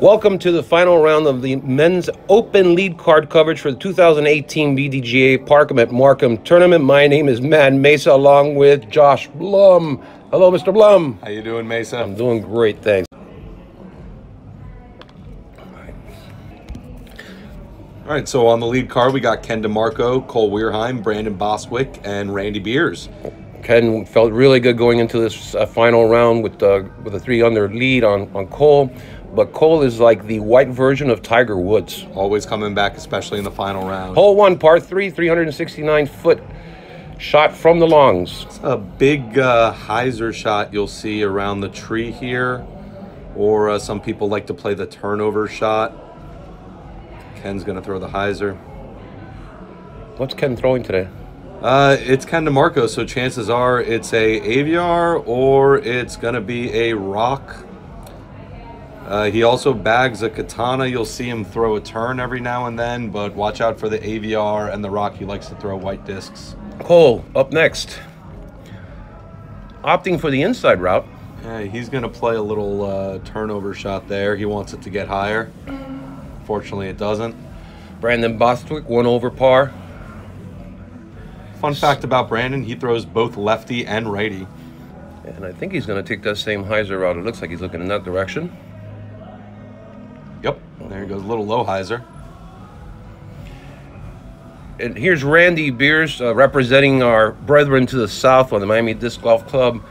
Welcome to the final round of the men's open lead card coverage for the 2018 BDGA Parkham at Markham tournament. My name is Matt Mesa along with Josh Blum. Hello, Mr. Blum. How you doing, Mesa? I'm doing great, thanks. All right, so on the lead card, we got Ken Demarco, Cole Wehrheim, Brandon Bostwick, and Randy Beers. Ken felt really good going into this final round with a 3-under lead on Cole. But Cole is like the white version of Tiger Woods. Always coming back, especially in the final round. Hole 1, par 3, 369-foot shot from the longs. It's a big hyzer shot you'll see around the tree here. Or some people like to play the turnover shot. Ken's going to throw the hyzer. What's Ken throwing today? It's Ken Demarco, so chances are it's a AVR or it's going to be a rock. He also bags a katana. You'll see him throw a turn every now and then, but watch out for the AVR and the rock. He likes to throw white discs. Cole, up next. Opting for the inside route. Yeah, he's going to play a little turnover shot there. He wants it to get higher. Fortunately, it doesn't. Brandon Bostwick, 1 over par. Fun fact about Brandon, he throws both lefty and righty. And I think he's going to take that same hyzer route. It looks like he's looking in that direction. Yep, there he goes, a little low hyzer. And here's Randy Beers representing our brethren to the south on the Miami Disc Golf Club.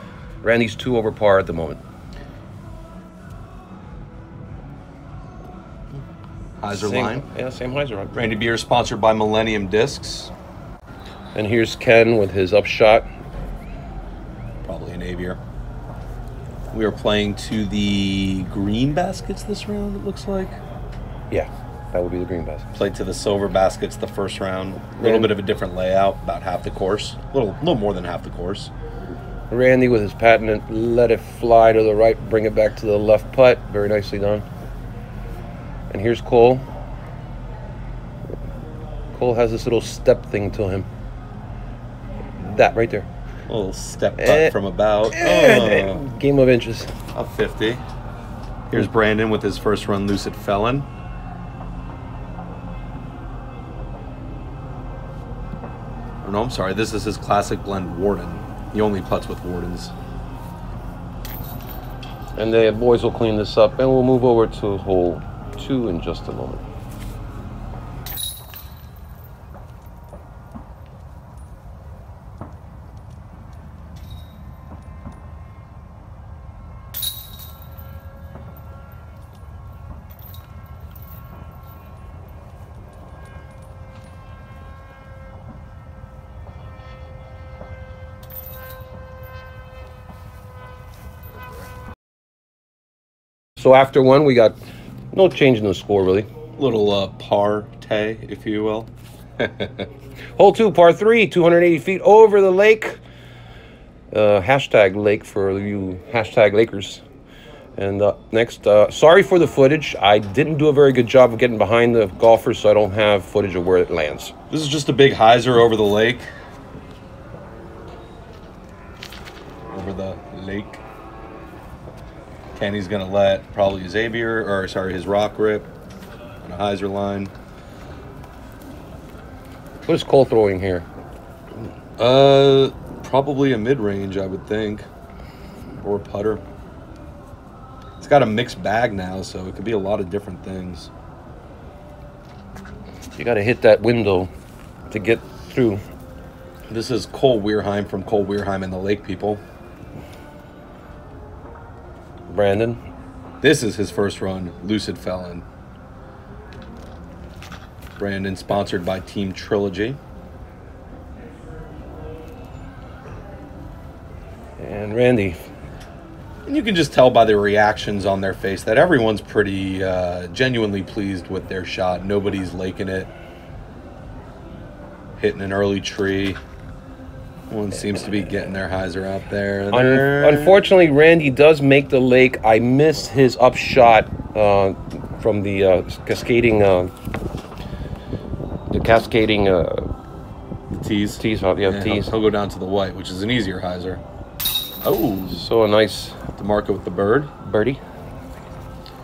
Randy's 2 over par at the moment. Hyzer line. Yeah, same hyzer line. Randy Beers sponsored by Millennium Discs. And here's Ken with his upshot. Probably an aviar. We are playing to the green baskets this round, it looks like. Yeah, that would be the green basket. Played to the silver baskets the first round. A little bit of a different layout, about half the course. A little more than half the course. Randy with his patented let it fly to the right, bring it back to the left putt. Very nicely done. And here's Cole. Cole has this little step thing to him. That right there. A little step putt from about game of inches. Up 50. Here's Brandon with his first run Lucid Felon. Oh, no, I'm sorry. This is his classic blend Warden. He only putts with Wardens. And the boys will clean this up, and we'll move over to hole 2 in just a moment. So after 1, we got no change in the score, really. Little par-tay, if you will. Hole 2, par 3, 280 feet over the lake. Hashtag lake for you hashtag Lakers. And next, sorry for the footage. I didn't do a very good job of getting behind the golfers, so I don't have footage of where it lands. This is just a big hyzer over the lake. Over the lake. Kenny's gonna let probably his aviar, or sorry, his rock rip on a hyzer line. What is Cole throwing here? Probably a mid-range, I would think, or a putter. It's got a mixed bag now, so it could be a lot of different things. You got to hit that window to get through. This is Cole Wehrheim from Cole Wehrheim and the Lake People. Brandon. This is his first run, Lucid Felon. Brandon, sponsored by Team Trilogy. And Randy. And you can just tell by the reactions on their face that everyone's pretty genuinely pleased with their shot. Nobody's laking it. Hitting an early tree. One seems to be getting their hyzer out there. Unfortunately, Randy does make the lake. I missed his upshot from the cascading tees. Tees, yeah, tees. He'll go down to the white, which is an easier hyzer. Oh, so a nice Demarco with the birdie.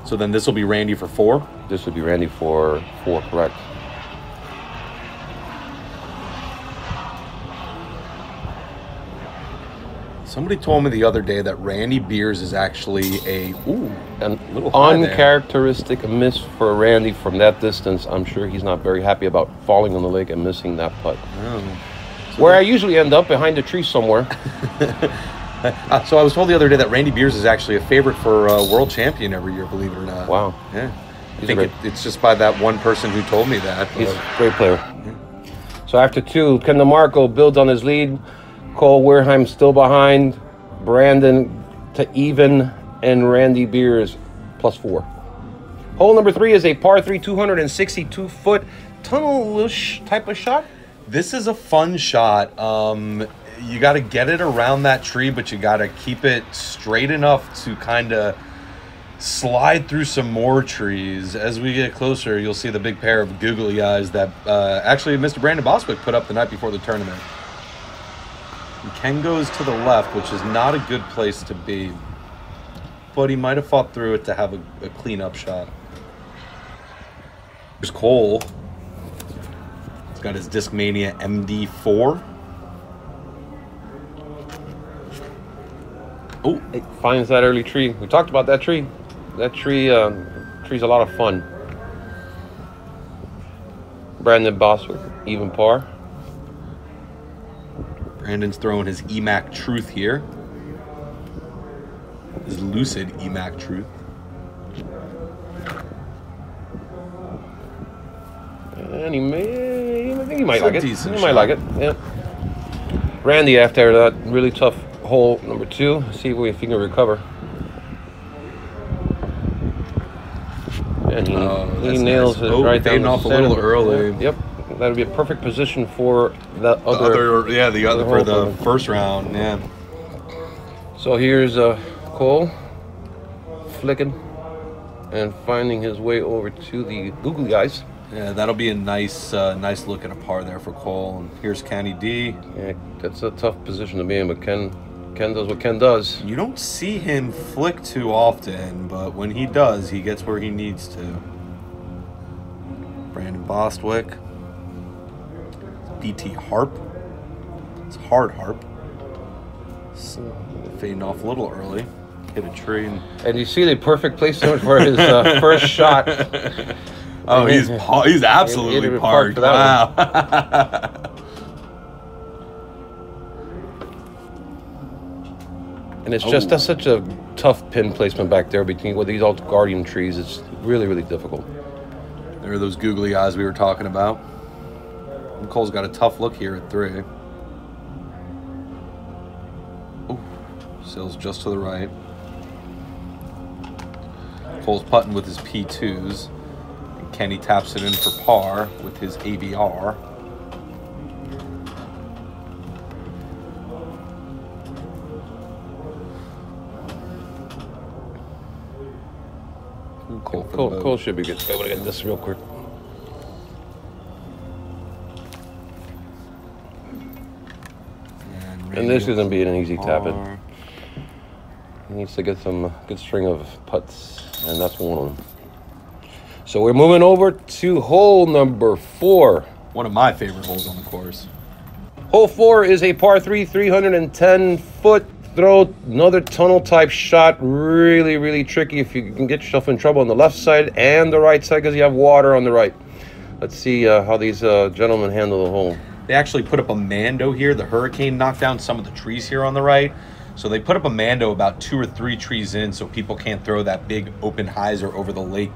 So then this will be Randy for 4? This would be Randy for 4, correct. Somebody told me the other day that Randy Beers is actually a little uncharacteristic miss for Randy from that distance. I'm sure he's not very happy about falling on the lake and missing that putt. Oh. So where I usually end up behind a tree somewhere. So I was told the other day that Randy Beers is actually a favorite for world champion every year, believe it or not. Wow. Yeah. I think it's just by that one person who told me that. He's a great player. Yeah. So after 2, Ken Demarco builds on his lead. Cole Wehrheim still behind. Brandon to even, and Randy Beers +4. Hole number 3 is a par 3, 262-foot tunnel-ish type of shot. This is a fun shot. You got to get it around that tree, but you got to keep it straight enough to kind of slide through some more trees. As we get closer, you'll see the big pair of googly eyes that actually Mr. Brandon Bostwick put up the night before the tournament. And Ken goes to the left, which is not a good place to be, but he might have fought through it to have a clean-up shot. Here's Cole. He's got his Discmania MD4. Oh, it finds that early tree. We talked about that tree. That tree's a lot of fun. Brandon Bostwick, even par. Brandon's throwing his EMAC Truth here. His Lucid EMAC Truth. And I think he might like it. He might like it, yeah. Randy, after that really tough hole number 2, see if he can recover. And he nails nice. it right down the off center. A little early. Yep, that would be a perfect position for the other for the first round. Yeah. So here's Cole flicking and finding his way over to the googly eyes. Yeah, that'll be a nice look at a par there for Cole. And here's Kenny D. Yeah, that's a tough position to be in, but Ken does what Ken does. You don't see him flick too often, but when he does, he gets where he needs to. Brandon Bostwick. BT Harp. It's hard harp. Fading off a little early. Hit a tree. And you see the perfect placement for his first shot. Oh, he's absolutely parked. Wow. And it's just that's such a tough pin placement back there between with these old guardian trees. It's really, really difficult. There are those googly eyes we were talking about. And Cole's got a tough look here at 3. Oh, sails just to the right. Cole's putting with his P2s. And Kenny taps it in for par with his AVR. Cole should be good. I want to get this real quick. And this isn't being an easy tap in. He needs to get some good string of putts, and that's one of them. So we're moving over to hole number 4. One of my favorite holes on the course. Hole 4 is a par 3, 310-foot throw, another tunnel type shot. Really, really tricky if you can get yourself in trouble on the left side and the right side because you have water on the right. Let's see how these gentlemen handle the hole. They actually put up a Mando here. The hurricane knocked down some of the trees here on the right. So they put up a Mando about 2 or 3 trees in so people can't throw that big open hyzer over the lake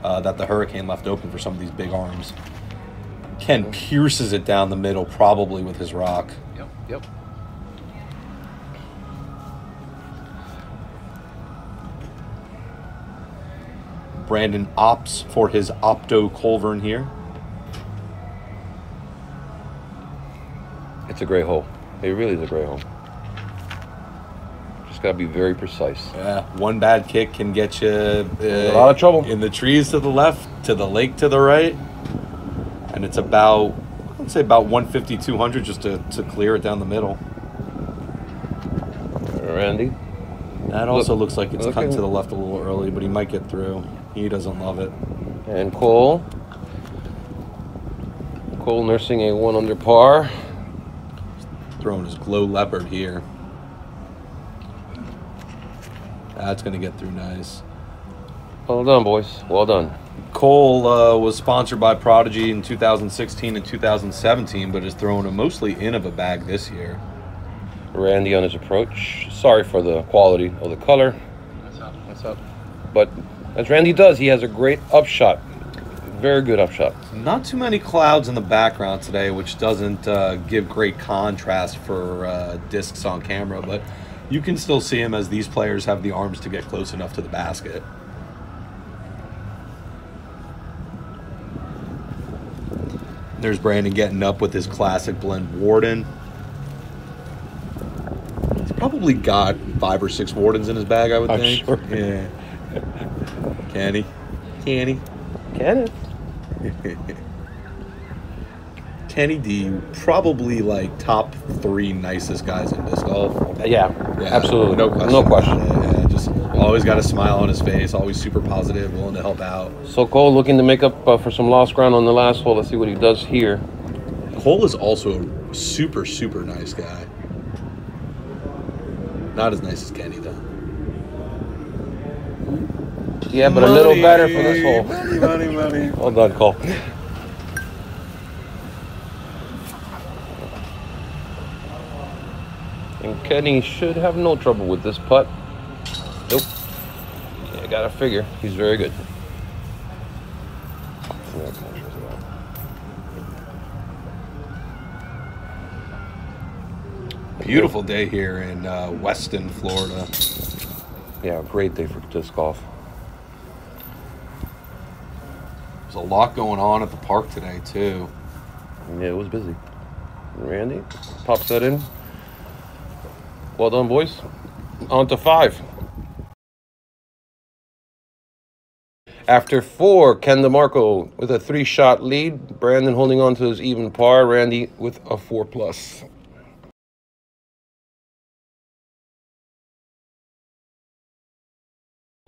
that the hurricane left open for some of these big arms. Ken pierces it down the middle, probably with his rock. Yep. Brandon opts for his Opto Culvern here. It's a great hole. It really is a great hole. Just got to be very precise. Yeah, one bad kick can get you a lot of trouble. In the trees to the left, to the lake to the right. And it's about, I'd say about 150, 200 just to clear it down the middle. Randy. That also looks like it's cut to the left a little early, but he might get through. He doesn't love it. And Cole. Cole nursing a 1 under par. Throwing his glow leopard here. That's going to get through nice. Well done, boys. Well done. Cole was sponsored by Prodigy in 2016 and 2017, but is throwing a mostly in of a bag this year. Randy on his approach. Sorry for the quality of the color. What's up? But as Randy does, he has a great upshot. Very good upshot. Not too many clouds in the background today, which doesn't give great contrast for discs on camera, but you can still see him as these players have the arms to get close enough to the basket. There's Brandon getting up with his classic blend Warden. He's probably got 5 or 6 Wardens in his bag, I would think. Sure. Yeah. Kenny. Kenny D, probably like top 3 nicest guys in disc golf. Yeah, absolutely. No question. No question. Yeah, just always got a smile on his face, always super positive, willing to help out. So Cole looking to make up for some lost ground on the last hole. Let's see what he does here. Cole is also a super, super nice guy. Not as nice as Kenny, though. Yeah, but a little better for this hole. Money. Well done, Cole. And Kenny should have no trouble with this putt. Nope. Yeah, gotta figure. He's very good. Beautiful day here in Weston, Florida. Yeah, great day for disc golf. There's a lot going on at the park today, too. Yeah, it was busy. Randy pops that in. Well done, boys. On to 5. After 4, Ken Demarco with a 3-shot lead. Brandon holding on to his even par. Randy with a 4+.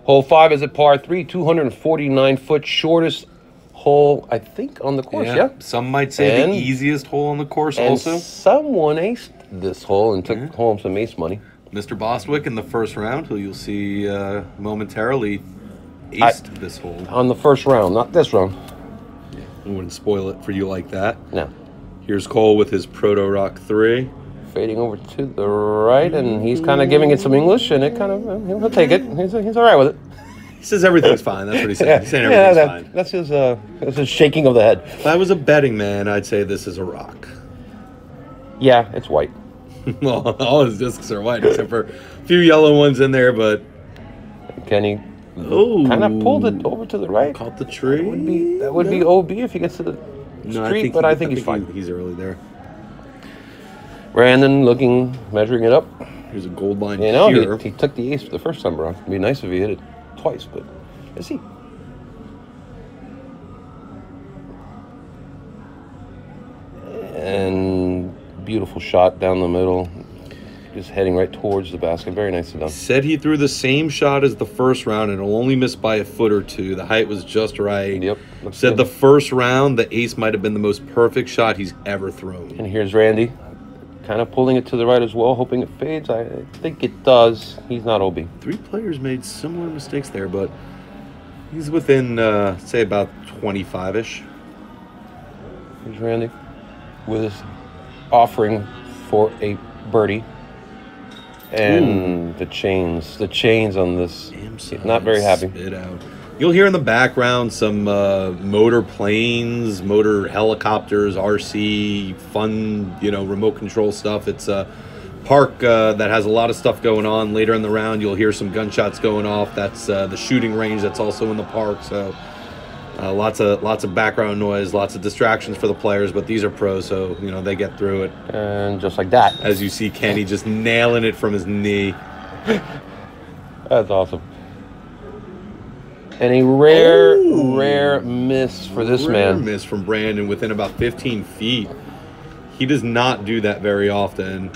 Hole 5 is a par 3, 249-foot shortest hole, I think, on the course. Yeah. Some might say the easiest hole on the course. Also, someone aced this hole and took home some ace money. Mr. Bostwick in the first round, who you'll see momentarily, aced this hole on the first round, not this round. Yeah, I wouldn't spoil it for you like that. No. Here's Cole with his Proto Rock 3. Fading over to the right, and he's kind of giving it some English, and it kind of, he'll take it. He's all right with it. He says everything's fine. That's what he's saying. He's saying everything's fine. That's his shaking of the head. If I was a betting man, I'd say this is a rock. Yeah, it's white. Well, all his discs are white, except for a few yellow ones in there, but... Kenny kind of pulled it over to the right. Caught the tree. That would be OB if he gets to the street, but I think he's fine. He's early there. Brandon measuring it up. Here's a gold line here. He took the ace for the first time around. It'd be nice if he hit it twice, but let's see. And beautiful shot down the middle. Just heading right towards the basket. Very nicely done. Said he threw the same shot as the first round and only missed by a foot or 2. The height was just right. Yep. Said the first round, the ace might have been the most perfect shot he's ever thrown. And here's Randy. Kind of pulling it to the right as well, hoping it fades. I think it does. He's not OB. 3 players made similar mistakes there, but he's within, say, about 25-ish. Here's Randy with his offering for a birdie. And the chains on this, not very happy. Spit out. You'll hear in the background some motor planes, motor helicopters, RC, fun, remote control stuff. It's a park that has a lot of stuff going on. Later in the round, you'll hear some gunshots going off. That's the shooting range that's also in the park. So lots of background noise, lots of distractions for the players. But these are pros, so they get through it. And just like that, as you see Kenny just nailing it from his knee. That's awesome. And a rare miss for this man. Rare miss from Brandon within about 15 feet. He does not do that very often.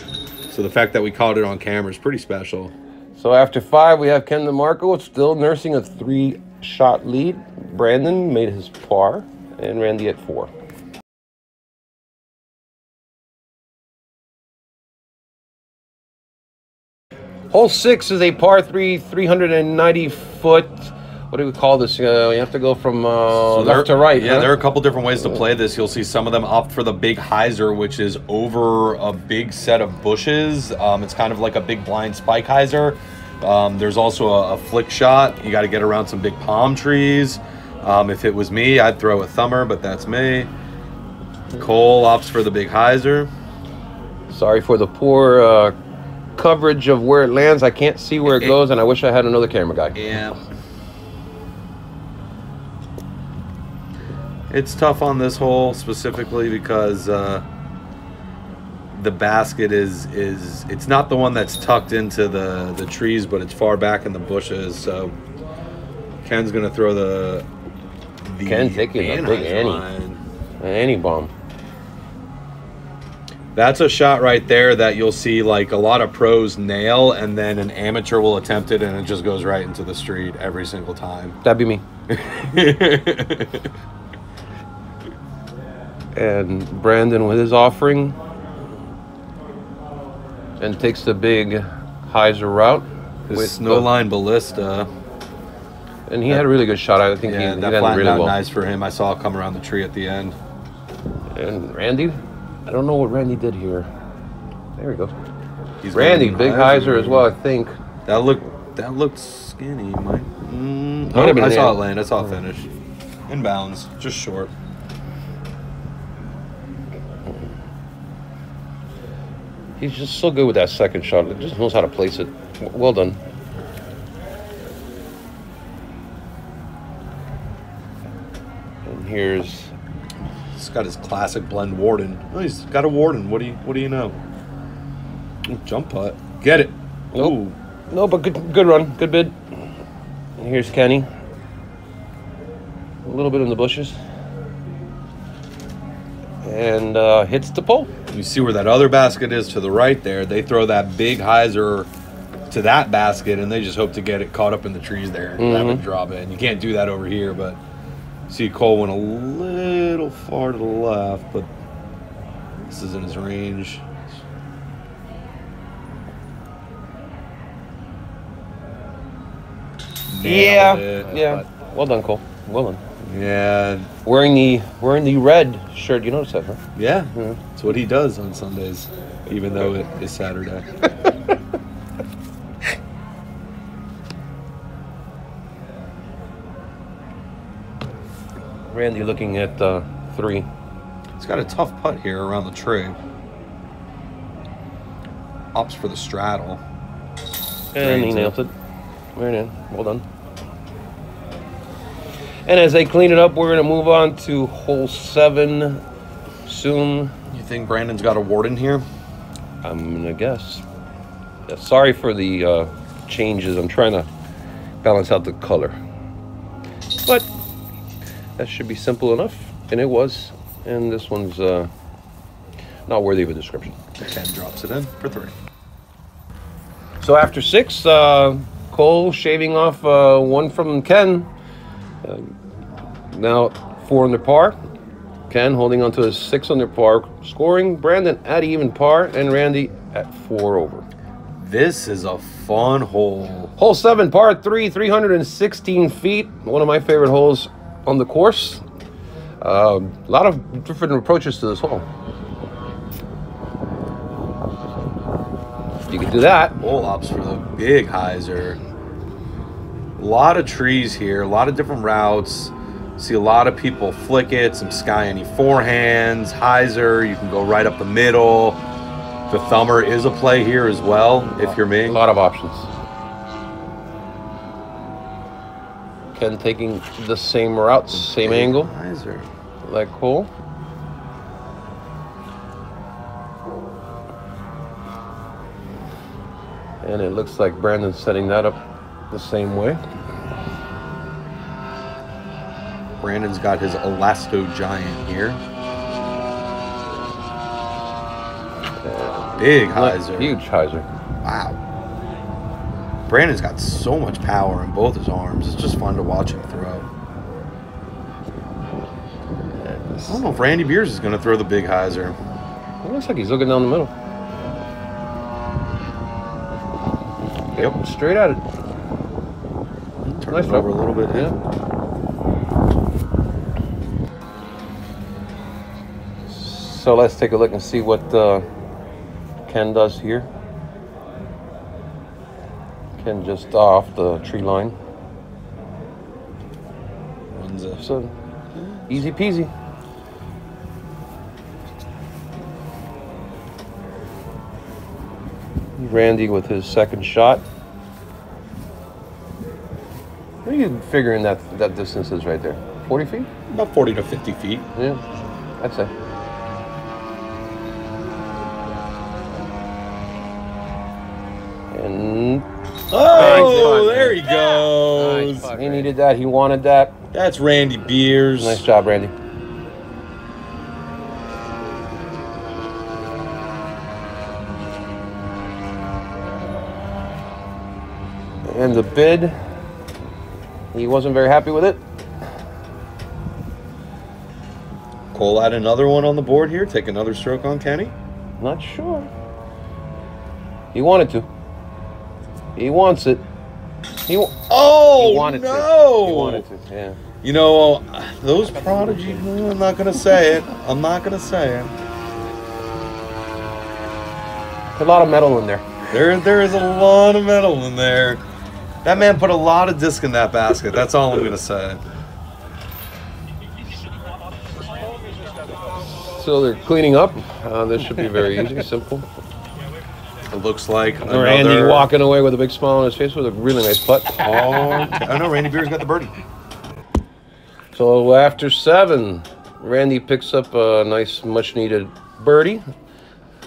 So the fact that we caught it on camera is pretty special. So after 5, we have Ken Demarco still nursing a 3 shot lead. Brandon made his par, and Randy at 4. Hole 6 is a par 3, 390 foot. What do we call this? You have to go from left to right. Yeah, there are a couple different ways to play this. You'll see some of them opt for the big hyzer, which is over a big set of bushes. It's kind of like a big blind spike hyzer. There's also a flick shot. You got to get around some big palm trees. If it was me, I'd throw a thumber, but that's me. Cole opts for the big hyzer. Sorry for the poor coverage of where it lands. I can't see where it goes, and I wish I had another camera guy. Yeah. It's tough on this hole specifically because the basket is it's not the one that's tucked into the trees, but it's far back in the bushes. So Ken's gonna throw the Ken taking a big Annie bomb. That's a shot right there that you'll see like a lot of pros nail, and then an amateur will attempt it and it just goes right into the street every single time. That'd be me. And Brandon with his offering, and takes the big hyzer route with Snowline Ballista. And he had a really good shot. I think he that did flattened really out well. Nice for him. I saw it come around the tree at the end. And Randy, I don't know what Randy did here. There we go. He's Randy, big hyzer as well, I think. That looked skinny, Mike. I saw it land. I saw it finish. Inbounds, just short. He's just so good with that second shot. He just knows how to place it. Well done. And he's got his classic blend Warden. Oh, he's got a Warden. What do you know? Jump putt. Get it. Nope. Ooh. No, but good run. Good bid. And here's Kenny. A little bit in the bushes. And hits the pole. You see where that other basket is to the right there. They throw that big hyzer to that basket, and they just hope to get it caught up in the trees there. That would drop it. And you can't do that over here, but see Cole went a little far to the left, but this is in his range. Yeah. But well done, Cole. Well done. Yeah. Wearing the red shirt. You notice that, huh? Yeah. That's what he does on Sundays, even though it is Saturday. Randy looking at 3. He's got a tough putt here around the tree. Opts for the straddle. And he nailed it. Right in. Well done. And as they clean it up, we're going to move on to hole 7 soon. You think Brandon's got a Warden here? I'm going to guess. Yeah, sorry for the changes. I'm trying to balance out the color. But that should be simple enough. And it was. And this one's not worthy of a description. Ken drops it in for 3. So after 6, Cole shaving off 1 from Ken. Now 4 under par. Ken holding on to his 6 under par scoring. Brandon at even par, and Randy at 4 over. This is a fun hole. Hole 7, par 3, 316 feet. One of my favorite holes on the course. A lot of different approaches to this hole. You can do that. Hole ops for the big hyzer. A lot of trees here, a lot of different routes. See a lot of people flick it, some sky any forehands, hyzer. You can go right up the middle. The thumber is a play here as well, if you're me. A lot of options. Ken taking the same route, same angle. Hyzer. Like Cole. And it looks like Brandon's setting that up the same way. Brandon's got his Elasto Giant here. Big hyzer. Huge hyzer. Wow. Brandon's got so much power in both his arms. It's just fun to watch him throw. I don't know if Randy Beers is going to throw the big hyzer. It looks like he's looking down the middle. Yep. Straight at it. Turn Nice it over a little bit. Yeah. So let's take a look and see what Ken does here. Ken just off the tree line. Runs a So easy peasy. Randy with his second shot. What are you figuring that distance is right there? 40 feet? about 40 to 50 feet. Yeah, I'd say. And oh, there he goes. he needed that. He wanted that. That's Randy Beers. Nice job, Randy. And the bid, he wasn't very happy with it. Cole had another one on the board here. Take another stroke on Kenny. Not sure. He wanted to. He wants it. He wanted no! to. He wanted to, yeah. You know, those prodigy, I'm not going to say it. I'm not going to say it. A lot of metal in there. There is a lot of metal in there. That man put a lot of disc in that basket. That's all I'm going to say. So they're cleaning up. This should be very easy, simple. It looks like another... Randy walking away with a big smile on his face with a really nice putt. I know Randy Beers got the birdie. So after 7, Randy picks up a nice, much-needed birdie.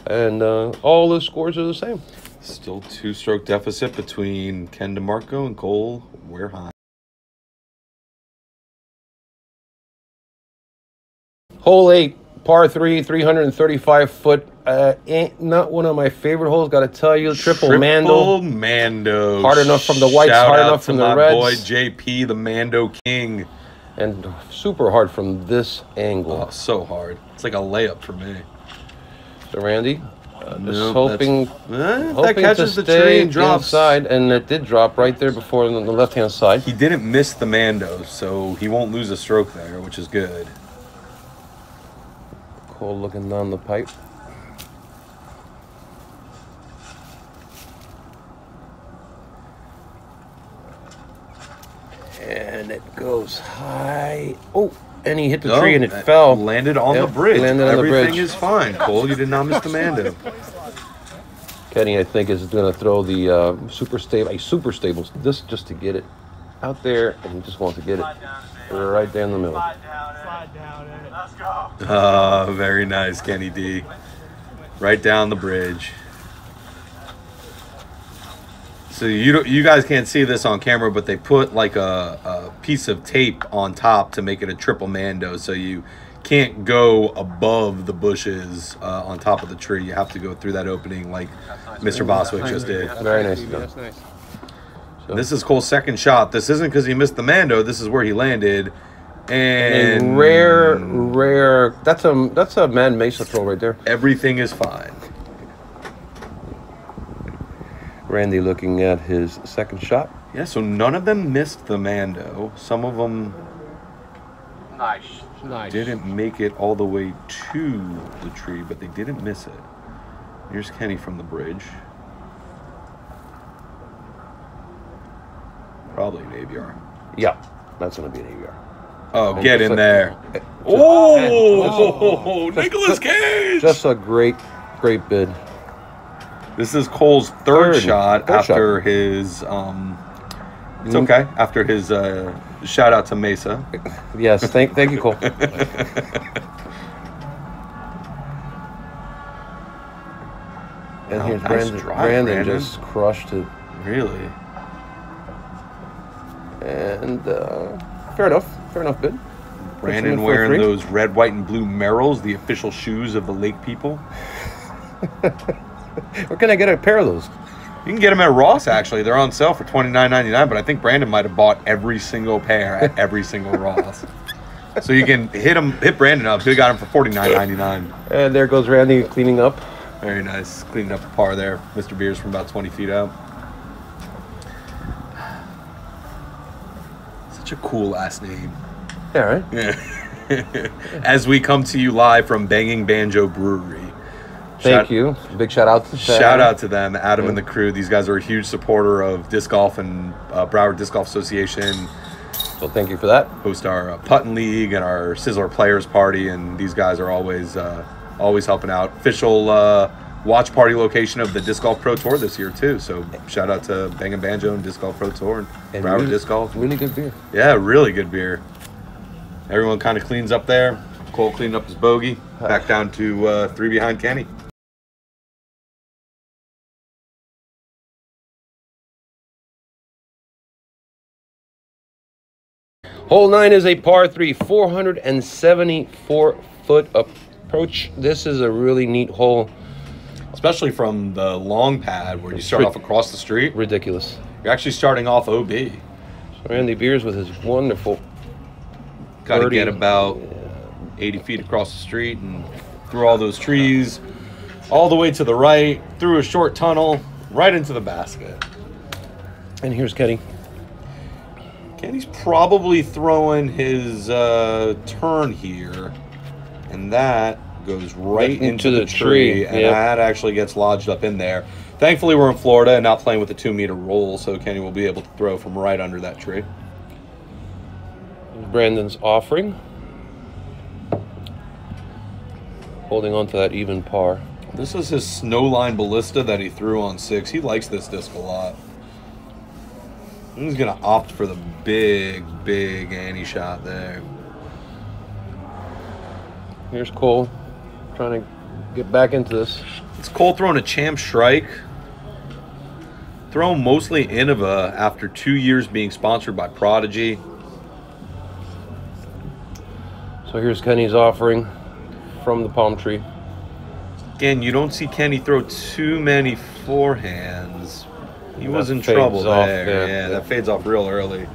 And all the scores are the same. Still 2-stroke deficit between Ken Demarco and Cole Wehrheim. Hole 8, par 3, 335 foot. Ain't not one of my favorite holes, got to tell you. Triple Mando. Mando. Hard enough from the whites, Shout hard out enough to from the my reds. boy JP, the Mando King. And super hard from this angle. Oh, so hard. It's like a layup for me. So Randy, No, hoping that catches to the tree stay and drops. inside, and it did drop right there before on the left-hand side. He didn't miss the Mando, so he won't lose a stroke there, which is good. Cole looking down the pipe. And it goes high. Oh, and he hit the tree and it fell. Landed on Yep, the bridge. landed on the Everything bridge. is fine, Cole. You did not miss the Mando. Kenny, I think, is going to throw the super stable disc just to get it out there, and he just wants to get it right there in the middle. Very nice, Kenny D. Right down the bridge. So you guys can't see this on camera, but they put like a piece of tape on top to make it a triple Mando, so you can't go above the bushes on top of the tree. You have to go through that opening like Mr. Bostwick just did. Very nice. That's nice. So, This is Cole's second shot. This isn't because he missed the Mando. This is where he landed. And a rare. That's a man Mesa throw right there. everything is fine. Randy looking at his second shot. Yeah, so none of them missed the Mando. Some of them Nice. didn't make it all the way to the tree, but they didn't miss it. Here's Kenny from the bridge. Probably an AVR. Yeah, that's going to be an AVR. Oh, And get just in a- there. just- Oh, Nicolas Cage! Just a great bid. This is Cole's third shot Third after his, it's okay, after his shout out to Mesa. Yes, thank you, Cole. And Wow, here's nice Brandon. drive, Brandon Brandon. just crushed it. Really? And fair enough bid. Brandon for wearing three. those red, white, and blue Merrills, the official shoes of the Lake people. Where can I get a pair of those? You can get them at Ross, actually. They're on sale for $29.99, but I think Brandon might have bought every single pair at every single Ross. So you can hit Brandon up. He got them for $49.99. And there goes Randy cleaning up. Very nice. Cleaning up the par there. Mr. Beers from about 20 feet out. Such a cool last name. Yeah, right? Yeah. As we come to you live from Banging Banjo Brewery. Thank you. Big shout out to Shout out to them, Adam and the crew. These guys are a huge supporter of disc golf and Broward Disc Golf Association. So thank you for that. Host our Puttin' League and our Sizzler Players Party, and these guys are always helping out. Official watch party location of the Disc Golf Pro Tour this year too. So shout out to Bangin' Banjo and Disc Golf Pro Tour and Broward really, Disc Golf. Really good beer. Yeah, really good beer. Everyone kind of cleans up there. Cole cleaned up his bogey. Back down to 3 behind Kenny. Hole 9 is a par 3, 474-foot approach. This is a really neat hole. Especially from the long pad where you start off across the street. Ridiculous. You're actually starting off OB. So Randy Beers with his wonderful Got to get about 80 feet across the street and through all those trees, all the way to the right, through a short tunnel, right into the basket. And here's Kenny. Kenny's probably throwing his turn here, and that goes right into the tree, and that actually gets lodged up in there. Thankfully, we're in Florida and not playing with a 2-meter roll, so Kenny will be able to throw from right under that tree. Brandon's offering. Holding on to that even par. This is his Snowline Ballista that he threw on 6. He likes this disc a lot. He's going to opt for the big Annie shot there. Here's Cole trying to get back into this. It's Cole throwing a champ strike. Thrown mostly Innova after 2 years being sponsored by Prodigy. So here's Kenny's offering from the palm tree. Again, you don't see Kenny throw too many forehands. He was in trouble there. Yeah, that fades off real early.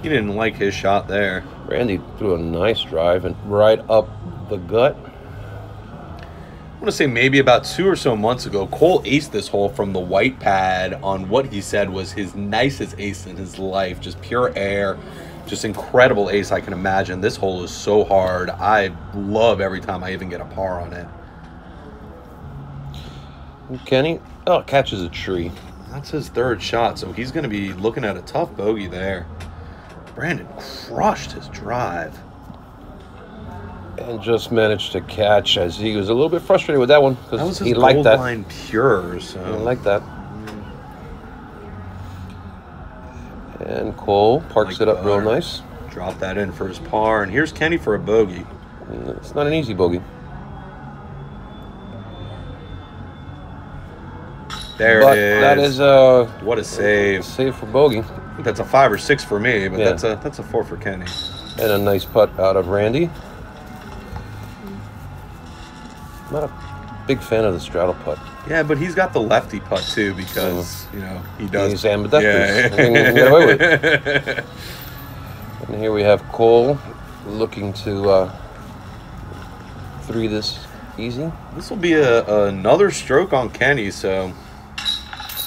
He didn't like his shot there. Randy threw a nice drive and right up the gut. I want to say maybe about 2 or so months ago, Cole aced this hole from the white pad on what he said was his nicest ace in his life. Just pure air. Just incredible ace I can imagine. This hole is so hard. I love every time I even get a par on it. Kenny, catches a tree. That's his 3rd shot, so he's going to be looking at a tough bogey there. Brandon crushed his drive. And just managed to catch as he was a little bit frustrated with that one. That was his he liked that. Goldline Pure. So. He liked that. And Cole parks it up real nice. Drop that in for his par. And here's Kenny for a bogey. It's not an easy bogey. There but it is. That is what a save. Save for bogey. I think that's a 5 or 6 for me, but that's a 4 for Kenny. And a nice putt out of Randy. Not a big fan of the straddle putt. Yeah, but he's got the lefty putt too because he does. He's ambidextrous. Yeah. He can get away with it. And here we have Cole looking to 3 this easy. This will be another stroke on Kenny, so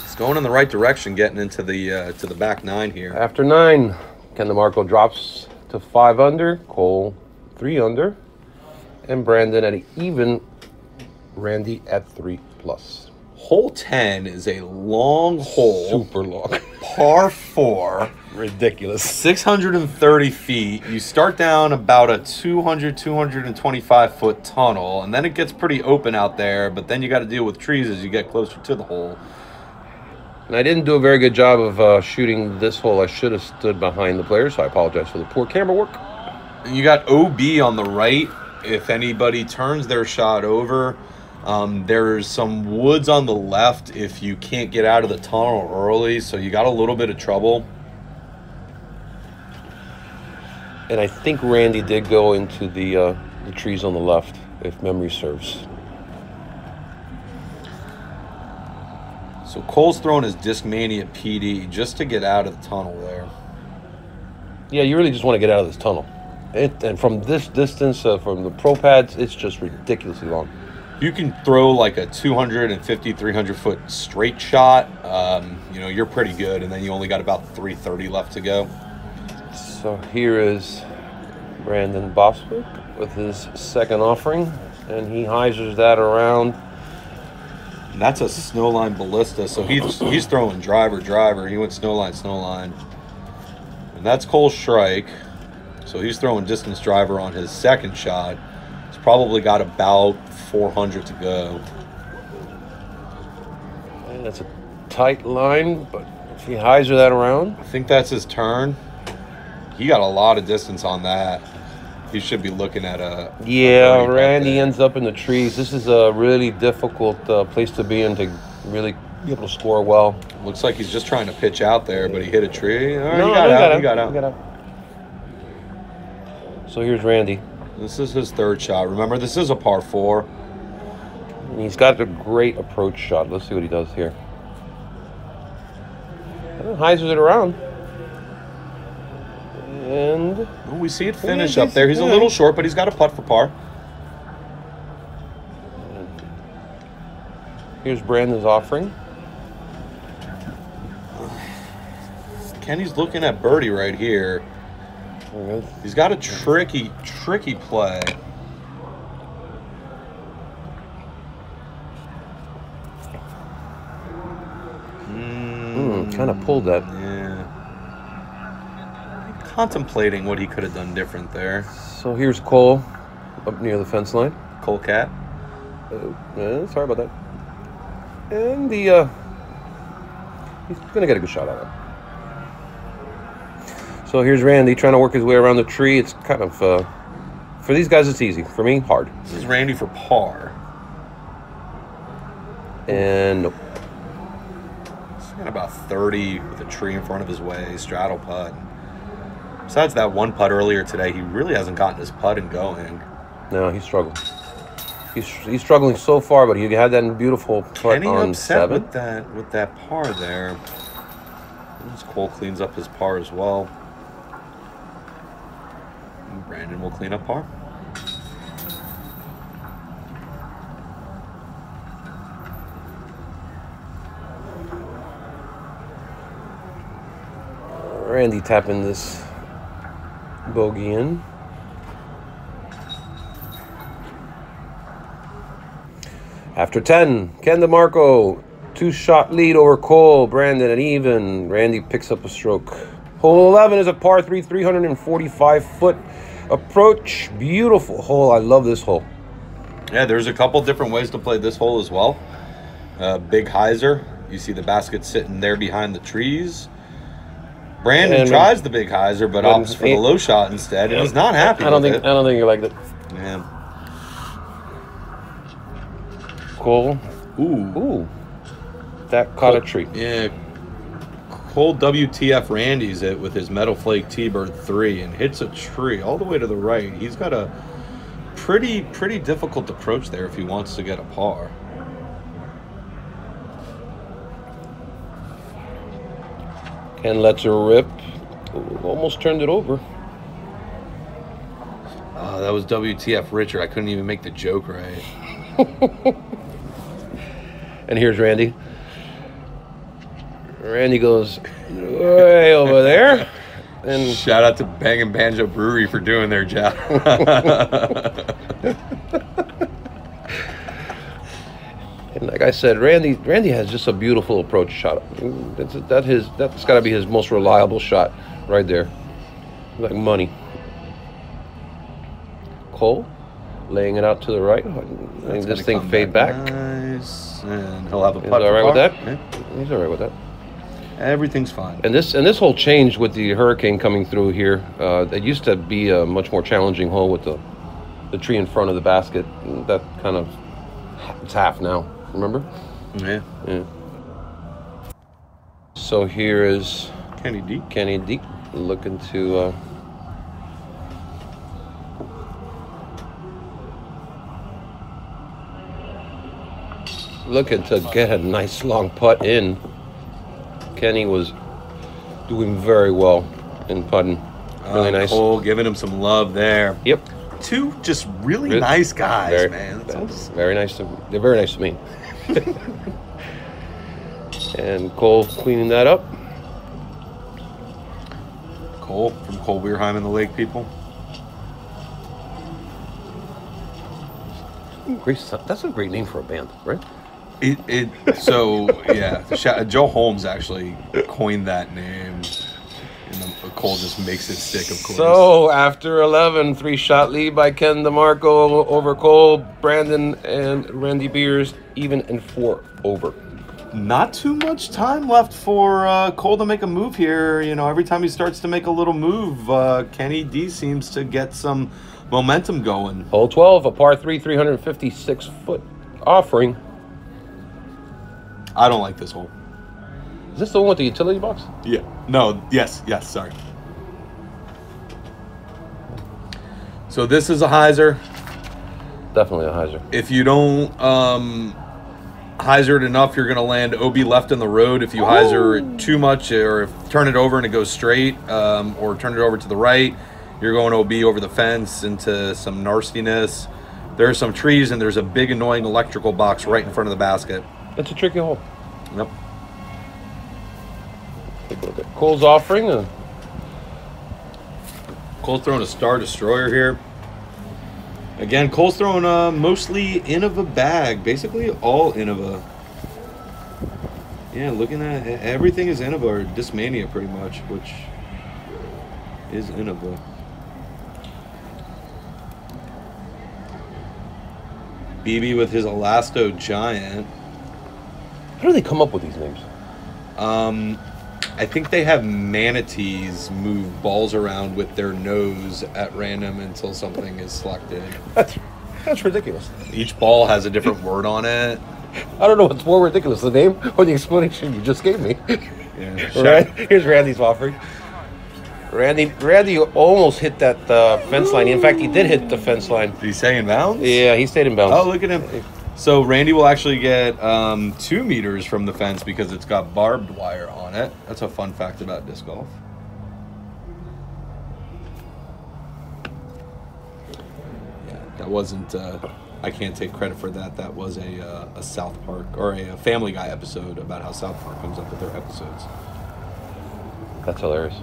it's going in the right direction, getting into the back 9 here. After 9, Ken Demarco drops to 5 under, Cole 3 under, and Brandon at an even, Randy at 3+. Hole 10 is a long hole. Super long. Par 4. Ridiculous. 630 feet. You start down about a 225 foot tunnel, and then it gets pretty open out there, but then you got to deal with trees as you get closer to the hole. And I didn't do a very good job of shooting this hole. I should have stood behind the players, so I apologize for the poor camera work. And you got OB on the right. If anybody turns their shot over, there's some woods on the left if you can't get out of the tunnel early, so you got a little bit of trouble. And I think Randy did go into the trees on the left, if memory serves. So Cole's throwing his Discmania PD just to get out of the tunnel there. Yeah, you really just want to get out of this tunnel. And from this distance, from the pro pads, it's just ridiculously long. You can throw like a 250, 300 foot straight shot. You know, you're pretty good, and then you only got about 330 left to go. So here is Brandon Bostwick with his second offering, and he hyzers that around. And that's a snowline ballista, so he's throwing driver. He went snowline. And that's Cole Shrike. So he's throwing distance driver on his second shot. He's probably got about 400 to go. And that's a tight line, but if he hyzer that around. I think that's his turn. He got a lot of distance on that. He should be looking at a... Yeah, Randy ends up in the trees. This is a really difficult place to be in to really be able to score well. Looks like he's just trying to pitch out there, but he hit a tree. All right, No, he got out. So here's Randy. This is his third shot. Remember, this is a par 4. And he's got a great approach shot. Let's see what he does here. And hyzers it around. And well, we see it finish up there. He's a little short, but he's got a putt for par. Here's Brandon's offering. Kenny's looking at birdie right here. He's got a tricky play. Kind of pulled that. Yeah. Contemplating what he could have done different there. So here's Cole up near the fence line. Cole Cat. Sorry about that. And he's going to get a good shot out of it. So here's Randy trying to work his way around the tree. It's kind of, for these guys, it's easy. For me, hard. This is Randy for par. And nope. He's got about 30 with a tree in front of his way, straddle putt. Besides that one putt earlier today, he really hasn't gotten his putting going. No, he's struggling. He's struggling so far, but he had that beautiful putt on 7. with that par there. As Cole cleans up his par as well. And Brandon will clean up par. Randy tapping this bogey in. After 10, Ken Demarco, 2-shot lead over Cole, Brandon at even. Randy picks up a stroke. Hole 11 is a par 3, 345-foot approach. Beautiful hole. I love this hole. Yeah, there's a couple different ways to play this hole as well. Big hyzer. You see the basket sitting there behind the trees. Brandon tries the big hyzer, but opts for the low shot instead, and he's not happy with it. I don't think you liked it. Yeah. Cole. Ooh. That caught a tree. Yeah. Cole WTF Randy's it with his Metal Flake T-Bird 3 and hits a tree all the way to the right. He's got a pretty difficult approach there if he wants to get a par. Ken lets her rip. Ooh, almost turned it over. Oh, that was WTF Richard. I couldn't even make the joke right. And here's Randy. Randy goes way over there. And shout out to Bang and Banjo Brewery for doing their job. And like I said, Randy has just a beautiful approach shot. That's got to be his most reliable shot right there. Like money. Cole laying it out to the right. Letting this thing fade back. Nice. And he'll have a putt. He's all right with that? Yeah. He's all right with that. Everything's fine. And this hole changed with the hurricane coming through here. It used to be a much more challenging hole with the tree in front of the basket. That kind of, it's half now. Remember? Yeah. So here is Kenny D looking to looking to get a nice long putt in. Kenny was doing very well in putting. Really nice. Cole giving him some love there. Yep. Two just really nice guys, man. Very nice. They're very nice to me. And Cole cleaning that up. Cole from Cole Wehrheim and the Lake people. That's a great name for a band, right? So yeah, Joe Holmes actually coined that name. And Cole just makes it stick, of course. So after 11, 3-shot lead by Ken Demarco over Cole, Brandon, and Randy Beers, even in 4 over. Not too much time left for Cole to make a move here. You know, every time he starts to make a little move, Kenny D seems to get some momentum going. Hole 12, a par 3, 356-foot offering. I don't like this hole. Is this the one with the utility box? Yeah. No. Yes. Sorry. So this is a hyzer. Definitely a hyzer. If you don't hyzer it enough, you're going to land OB left in the road. If you hyzer it too much, or turn it over and it goes straight, or turn it over to the right, you're going OB over the fence into some nastiness. There are some trees, and there's a big annoying electrical box right in front of the basket. It's a tricky hole. Yep. Take a look at Cole's offering. Cole's throwing a Star Destroyer here. Again, Cole's throwing mostly Innova bag. Basically all Innova. Yeah, looking at everything is Innova, or Discmania pretty much, which is Innova. BB with his Elasto Giant. How do they come up with these names? I think they have manatees move balls around with their nose at random until something is selected. That's ridiculous. Each ball has a different word on it. I don't know what's more ridiculous, the name or the explanation you just gave me. Yeah. Right? Here's Randy's offering. Randy almost hit that fence line. In fact, he did hit the fence line. Did he stay in bounds? Yeah, he stayed in bounds. Oh, look at him. So Randy will actually get 2 meters from the fence because it's got barbed wire on it. That's a fun fact about disc golf. Yeah, that wasn't. I can't take credit for that. That was a South Park or a Family Guy episode about how South Park comes up with their episodes. That's hilarious.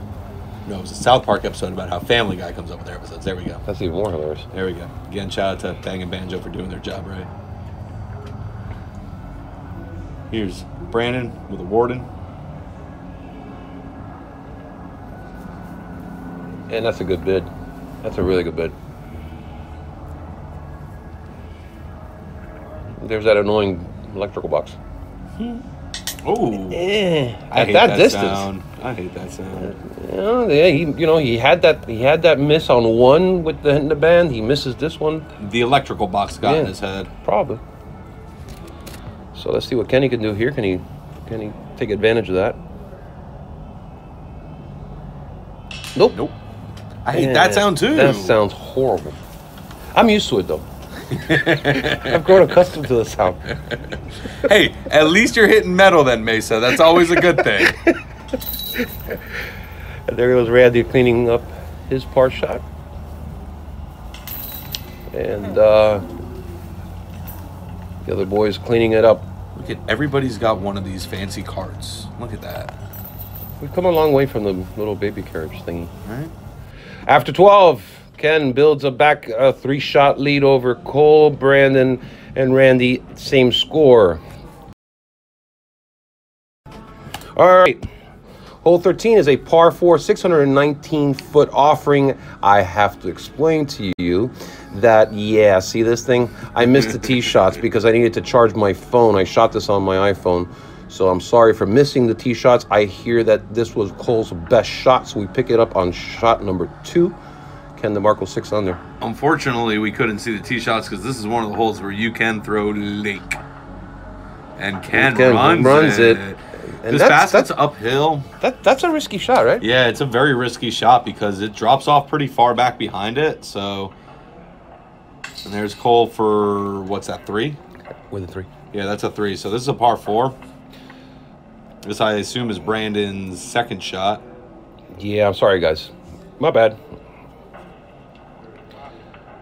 No, it was a South Park episode about how Family Guy comes up with their episodes. There we go. That's even more hilarious. There we go. Again, shout out to Bang and Banjo for doing their job right. Here's Brandon with a Warden. And that's a good bid. That's a really good bid. There's that annoying electrical box. Oh, At that distance. Sound. I hate that sound. Yeah, he had that miss on one with the band. He misses this one. The electrical box got in his head. Probably. So let's see what Kenny can do here. Can he take advantage of that? Nope. I hate that sound too. That sounds horrible. I'm used to it though. I've grown accustomed to the sound. Hey, at least you're hitting metal then, Mesa. That's always a good thing. And there goes Randy cleaning up his par shot. And the other boys cleaning it up. Look at everybody's got one of these fancy carts. Look at that. We've come a long way from the little baby carriage thingy. Right. After 12, Ken builds a 3-shot lead over Cole, Brandon, and Randy. Same score. All right. Hole 13 is a par 4, 619-foot offering. I have to explain to you that, see this thing? I missed the tee shots because I needed to charge my phone. I shot this on my iPhone. So I'm sorry for missing the tee shots. I hear that this was Cole's best shot, so we pick it up on shot number 2. Ken Demarco 6 under. Unfortunately, we couldn't see the tee shots because this is one of the holes where you can throw lake. And Ken runs it. And this basket's uphill. That's a risky shot, right? Yeah, it's a very risky shot because it drops off pretty far back behind it. So, and there's Cole for, what's that, 3? With a 3. Yeah, that's a 3. So this is a par 4. This, I assume, is Brandon's second shot. Yeah, I'm sorry, guys. My bad.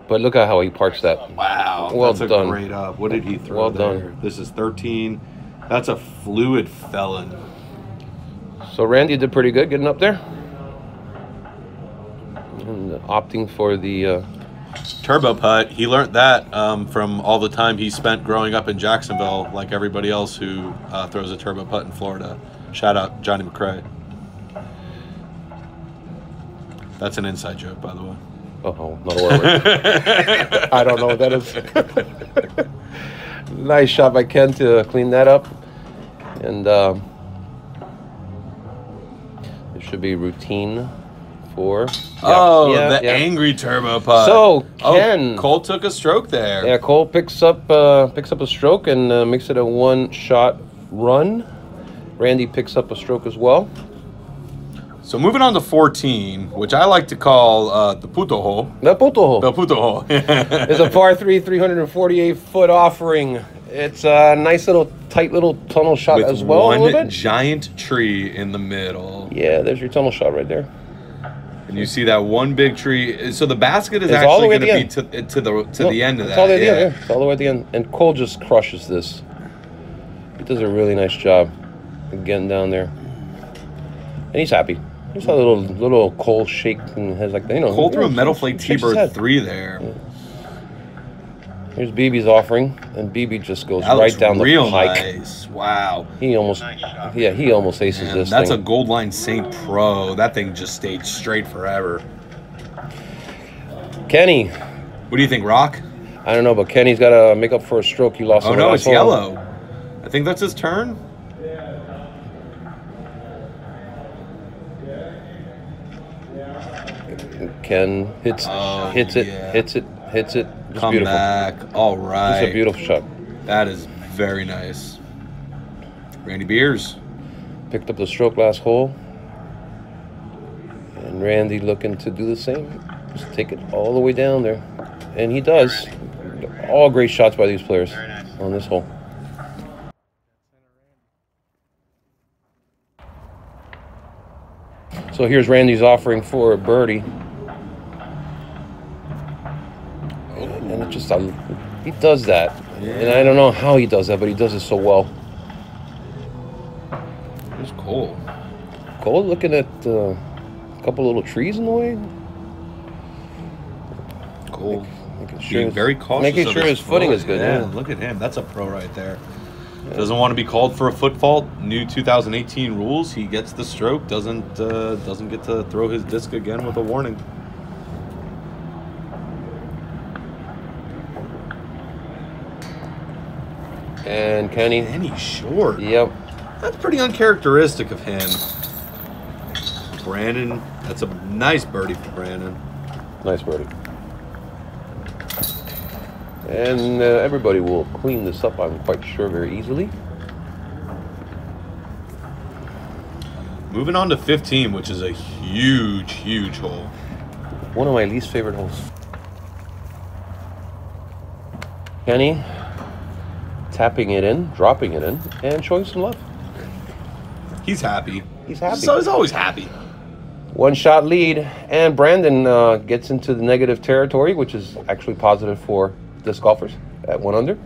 But look at how he parks that. Wow, Well that's done. a great up. What did he throw Well there? done. This is 13. That's a fluid felon. So Randy did pretty good getting up there. And opting for the... Turbo putt. He learned that from all the time he spent growing up in Jacksonville, like everybody else who throws a turbo putt in Florida. Shout out Johnny McRae. That's an inside joke, by the way. Oh, not a word. I don't know what that is. Nice shot by Ken to clean that up. And it should be routine for... the angry turbo putt. So, Ken... Cole took a stroke there. Yeah, Cole picks up a stroke and makes it a one-shot run. Randy picks up a stroke as well. So moving on to 14, which I like to call the puto hole. The puto hole. The puto hole. It's a par 3, 348-foot offering. It's a nice little, tight little tunnel shot as well. With one giant tree in the middle. Yeah, there's your tunnel shot right there. And you see that one big tree. So the basket is It's all the actually way going at to the be end. to the end of that. It's all the way at the end, yeah. It's all the way at the end. And Cole just crushes this. He does a really nice job of getting down there. And he's happy. There's a little Cole shake and has like, you know. Cole threw a metal flake shakes his T-bird head. 3 there. Yeah. Here's BB's offering, and BB just goes That right looks down the real pike. nice. Wow. He almost aces Man, this that's thing. a Gold Line St. Pro. That thing just stayed straight forever. Kenny. What do you think, Rock? I don't know, but Kenny's got to make up for a stroke he lost. Oh, on the no, last it's hole. yellow. I think that's his turn. Ken hits it. Just Come beautiful. back. All right. It's a beautiful shot. That is very nice. Randy Beers. Picked up the stroke last hole. And Randy looking to do the same. Just take it all the way down there. And he does. All great shots by these players on this hole. So here's Randy's offering for a birdie. And it just, he does that. Yeah. And I don't know how he does that, but he does it so well. Who's Cole? Cole looking at a couple little trees in the way. Cole Making sure being very cautious. Making of sure his footing is good. Yeah, Yeah. look at him. That's a pro right there. Doesn't want to be called for a foot fault. New 2018 rules. He gets the stroke. Doesn't get to throw his disc again with a warning. And Kenny. Kenny short. Yep. That's pretty uncharacteristic of him. Brandon. That's a nice birdie for Brandon. Nice birdie. And everybody will clean this up, I'm quite sure, very easily. Moving on to 15, which is a huge, huge hole. One of my least favorite holes. Kenny tapping it in, dropping it in, and showing some love. He's happy. He's happy. So he's always happy. One shot lead, and Brandon gets into the negative territory, which is actually positive for disc golfers at 1 under.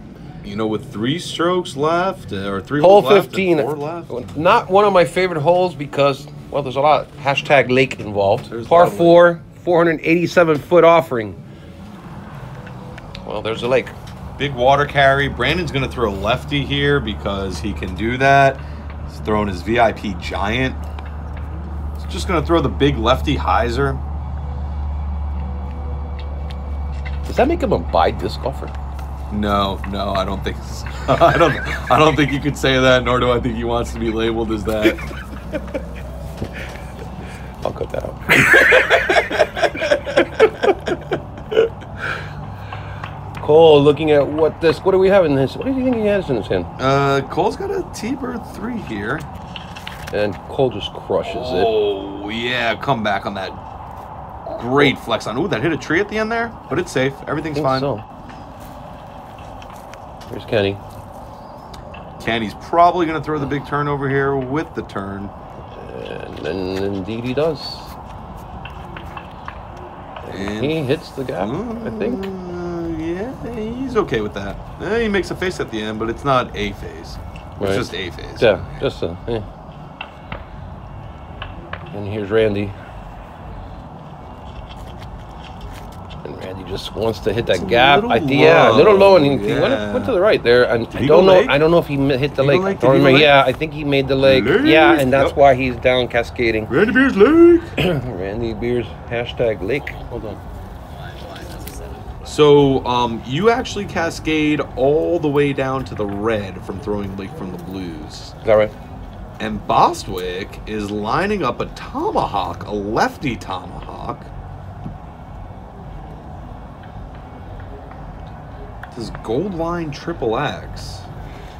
You know, with 3 strokes left, or 3 Hole holes left, 15. and 4 left. Not one of my favorite holes because, well, there's a lot of hashtag lake involved. There's a Par lot of 4, 487-foot offering. Well, there's a lake. Big water carry. Brandon's going to throw lefty here because he can do that. He's throwing his VIP giant. He's just going to throw the big lefty hyzer. Does that make him a bi disc golfer? No, I don't think. I don't think you could say that. Nor do I think he wants to be labeled as that. I'll cut that out. Cole looking at what do we have in this? What do you think he has in his hand? Cole's got a T-bird 3 here. And Cole just crushes it. Oh yeah, come back on that great flex on. Ooh, that hit a tree at the end there, but it's safe. Everything's fine. So. Here's Kenny. Kenny's probably going to throw the big turn over here with the turn. And indeed he does. And he hits the gap, I think. Yeah, he's okay with that. He makes a face at the end, but it's not a face. It's just a face. Yeah, just a... And here's Randy. And Randy just wants to hit that gap. A little low, and he went to the right there. And I don't know if he hit the lake. Yeah, I think he made the lake. Yeah, and that's why he's down cascading. Randy Beers Lake. Randy Beers #lake. Hold on. So you actually cascade all the way down to the red from throwing lake from the blues. Is that right? And Bostwick is lining up a tomahawk, a lefty tomahawk. This gold line triple X.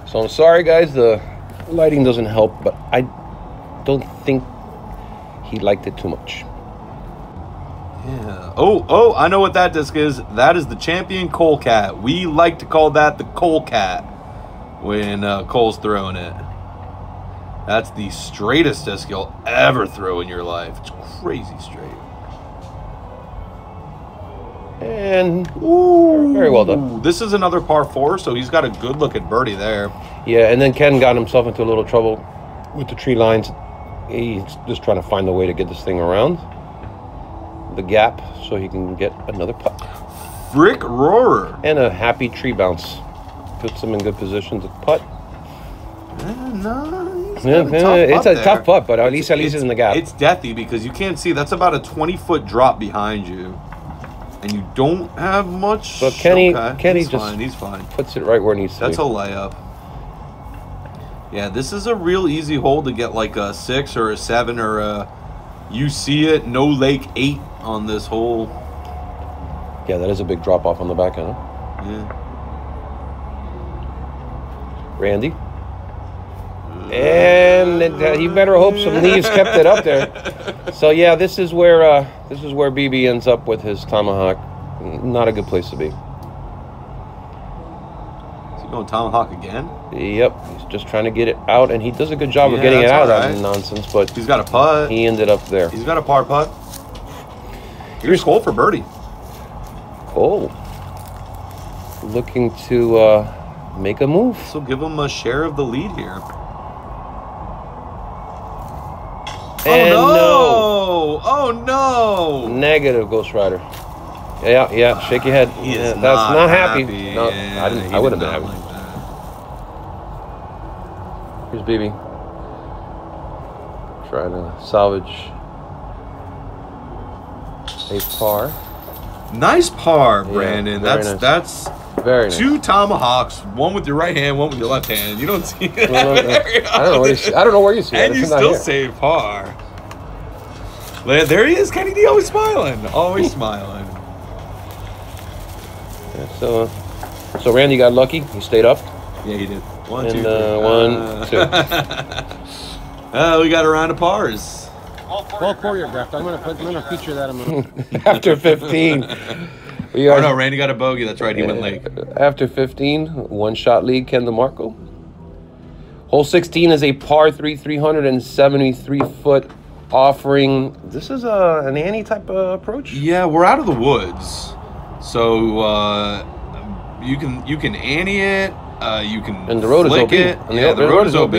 So I'm sorry, guys. The lighting doesn't help, but I don't think he liked it too much. Yeah. Oh, I know what that disc is. That is the Champion Cole Cat. We like to call that the Cole Cat when Cole's throwing it. That's the straightest disc you'll ever throw in your life. It's crazy straight. And very well done. This is another par 4, so he's got a good look at birdie there. Yeah, and then Ken got himself into a little trouble with the tree lines. He's just trying to find a way to get this thing around the gap so he can get another putt. Frick Roarer. And a happy tree bounce. Puts him in good position to putt. It's a tough putt, but at least it's in the gap. It's deathy because you can't see. That's about a 20-foot drop behind you. And you don't have much. But Kenny he's just fine. Puts it right where it needs to be. That's a layup. Yeah, this is a real easy hole to get like a 6 or a 7 or a... You see it, no lake 8 on this hole. Yeah, that is a big drop off on the back end. Huh? Yeah. Randy. And you better hope some leaves kept it up there. So yeah, this is where BB ends up with his tomahawk. Not a good place to be. Is he going tomahawk again? Yep, he's just trying to get it out, and he does a good job of getting it out of that nonsense. But he's got a putt. He ended up there. He's got a par putt. Here's Cole for birdie. Cole looking to make a move. So give him a share of the lead here. And Oh no! Negative, Ghost Rider. Yeah. Shake your head. That's not happy. No, Yeah, I would have been happy. Like Here's BB. Trying to salvage a par. Nice par, Brandon. Yeah, That's very nice. 2 tomahawks, one with your right hand, one with your left hand. You don't see it. I don't know where you see it. And you still save par. There he is, Kenny D, always smiling. Always smiling. Yeah, so Randy got lucky. He stayed up. Yeah, he did. 1, 2, 3. 1, 2. We got a round of pars. Well choreographed. I'm gonna feature that. After 15. No, Randy got a bogey. That's right. He went late. After 15, 1-shot lead, Ken Demarco. Hole 16 is a par 3, 373-foot offering. This is an Annie type of approach. Yeah, we're out of the woods, so you can Annie it. You can and the road flick is OB. it. The road is OB.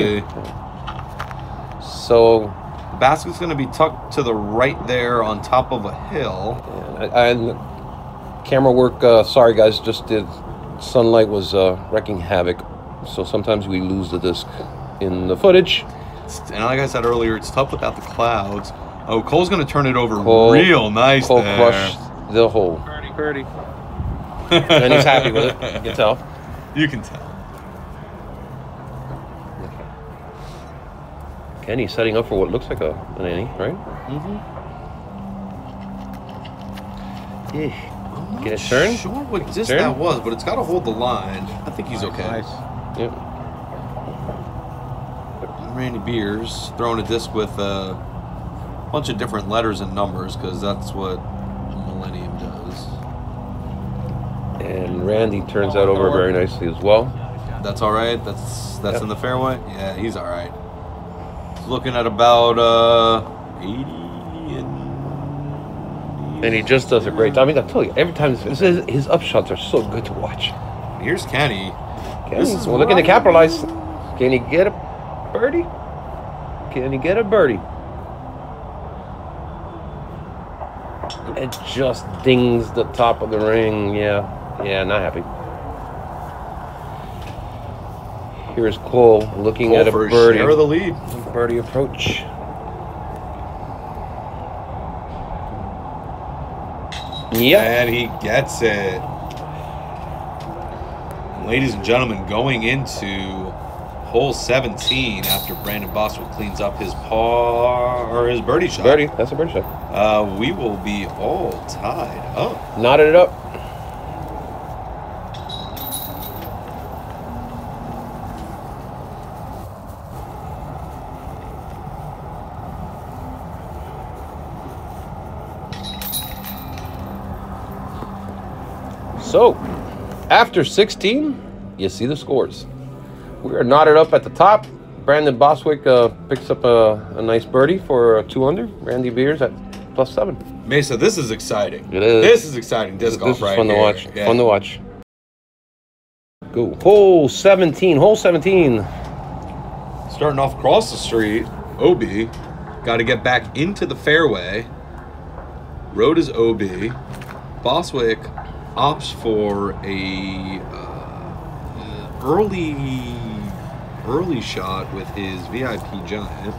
So the basket's going to be tucked to the right there on top of a hill. And camera work, sorry guys, just the sunlight was wrecking havoc. So sometimes we lose the disc in the footage. And like I said earlier, it's tough without the clouds. Oh, Cole's going to turn it over real nice Cole there. crushed the hole. Birdie. And he's happy with it. You can tell. You can tell. Kenny's setting up for what looks like an Annie, right? Mm-hmm. Get a turn? I'm not sure what disc that was, but it's got to hold the line. I think he's okay. Nice. Yep. Randy Beers throwing a disc with a bunch of different letters and numbers because that's what Millennium does. And Randy turns that over very nicely as well. That's all right. That's That's in the fairway? Yeah, he's all right. He's looking at about 80 And he just does a great job. I mean, I tell you, every time his upshots are so good to watch. Here's Kenny. We're looking to capitalize. Can he get a birdie? Can he get a birdie? It just dings the top of the ring. Yeah, not happy. Here's Cole looking at a birdie. Share of the lead. Birdie approach. Yep. And he gets it. Ladies and gentlemen, going into hole 17 after Brandon Bostwick cleans up his his birdie shot. Birdie, that's a birdie shot. We will be all tied up. Knotted it up. So, after 16, you see the scores. We are knotted up at the top. Brandon Bostwick picks up a nice birdie for a 2 under. Randy Beers at +7. Mesa, this is exciting. It is. This is exciting disc golf right here. This is fun to watch. Yeah. Fun to watch. Go. Hole 17. Hole 17. Starting off across the street, OB. Got to get back into the fairway. Road is OB. Bostwick opts for a early shot with his VIP Giant.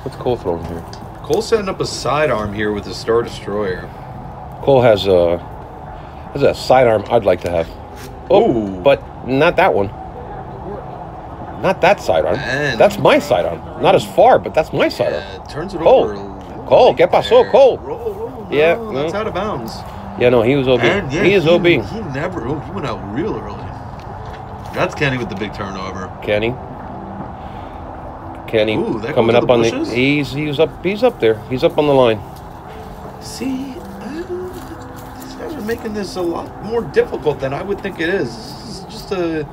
What's Cole throwing here? Cole setting up a sidearm here with his Star Destroyer. Cole has a sidearm I'd like to have. Ooh. But not that one. Not that sidearm. Man. That's my sidearm. Not as far, but that's my sidearm. Turns it Cole. over. Cole, ¿qué pasó, Cole? Roll. Yeah, No, that's no. out of bounds. Yeah, no, he was OB. And yeah, he is OB. He went out real early. That's Kenny with the big turnover. Kenny Ooh, that coming goes up to on the the. bushes? He's up there. He's up on the line. See, these guys are making this a lot more difficult than I would think it is. This is just a.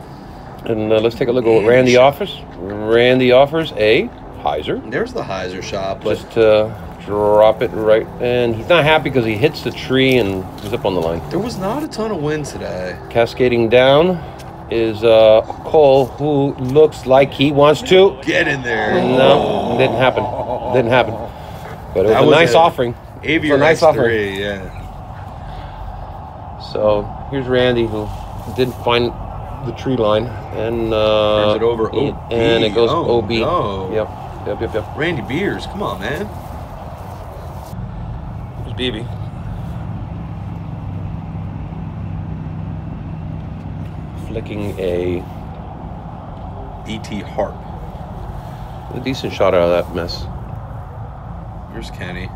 And let's take a look at what Randy offers. Randy offers a hyzer. There's the hyzer shot, but Just drop it right, and he's not happy because he hits the tree and he's up on the line. there was not a ton of wind today. Cascading down is Cole, who looks like he wants to. Get in there. No, didn't happen. Didn't happen. But it was That a was nice a offering. Aviar It's a nice X3, offering. yeah. So here's Randy, who didn't find the tree line, and Turns it over OB. and it goes Oh, OB. no. Yep. Randy Beers, come on, man. Here's BB. Flicking a E.T. Harp. decent shot out of that mess. Where's Kenny?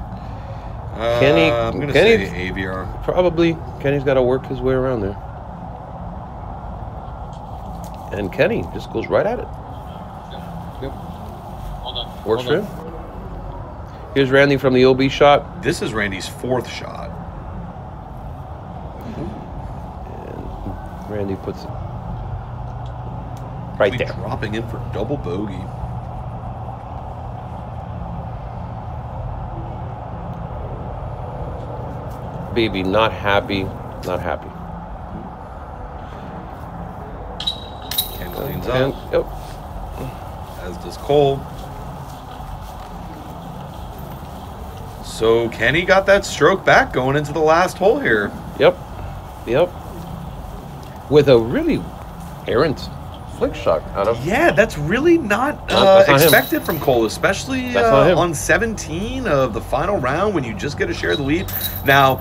Kenny- I'm going to Kenny- say Aviar. Probably Kenny's got to work his way around there. And Kenny just goes right at it. Yep. Hold on. Works for Hold him. Here's Randy from the OB shot. This is Randy's 4th shot. And Randy puts it right He's there. dropping in for double bogey. Baby, not happy. Not happy. Ken cleans And, up, yep. as does Cole. So Kenny got that stroke back going into the last hole here. Yep. With a really errant flick shot out of. Yeah, that's really not that's not him. expected from Cole, especially That's not him. on 17 of the final round when you just get to share the lead. Now,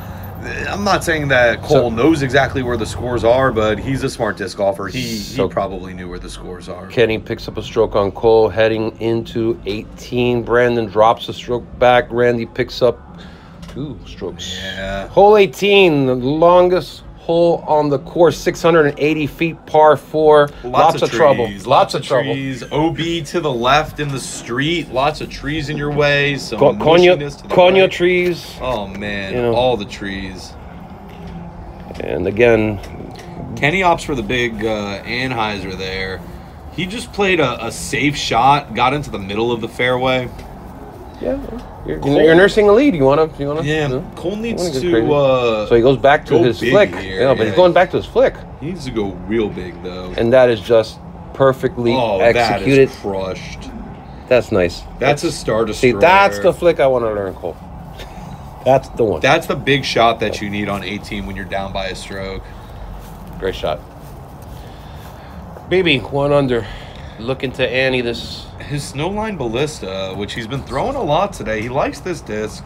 I'm not saying that Cole knows exactly where the scores are, but he's a smart disc golfer. He probably knew where the scores are. Kenny picks up a stroke on Cole heading into 18. Brandon drops a stroke back. Randy picks up 2 strokes. Yeah. Hole 18, the longest hole on the course, 680 feet, par 4. Lots of trouble. Lots of trouble. trees. OB to the left in the street. Lots of trees in your way. Some Conyo mushiness to the right. trees. Oh, man. You know. All the trees. And again, Kenny opts for the big Anheuser there. He just played a safe shot, got into the middle of the fairway. Yeah, you're nursing a lead. You wanna? Yeah, no? Cole needs Wanna get to. crazy. So he goes back to go his big flick. here, Yeah, but he's going back to his flick, He needs to go real big though. and that is just perfectly executed. That is crushed. That's nice. That's a star See, destroyer. that's the flick I want to learn, Cole. That's the one. That's the big shot that you need on 18 when you're down by a stroke. Great shot. Baby, 1 under. Looking to Annie this. His Snowline Ballista, which he's been throwing a lot today. He likes this disc.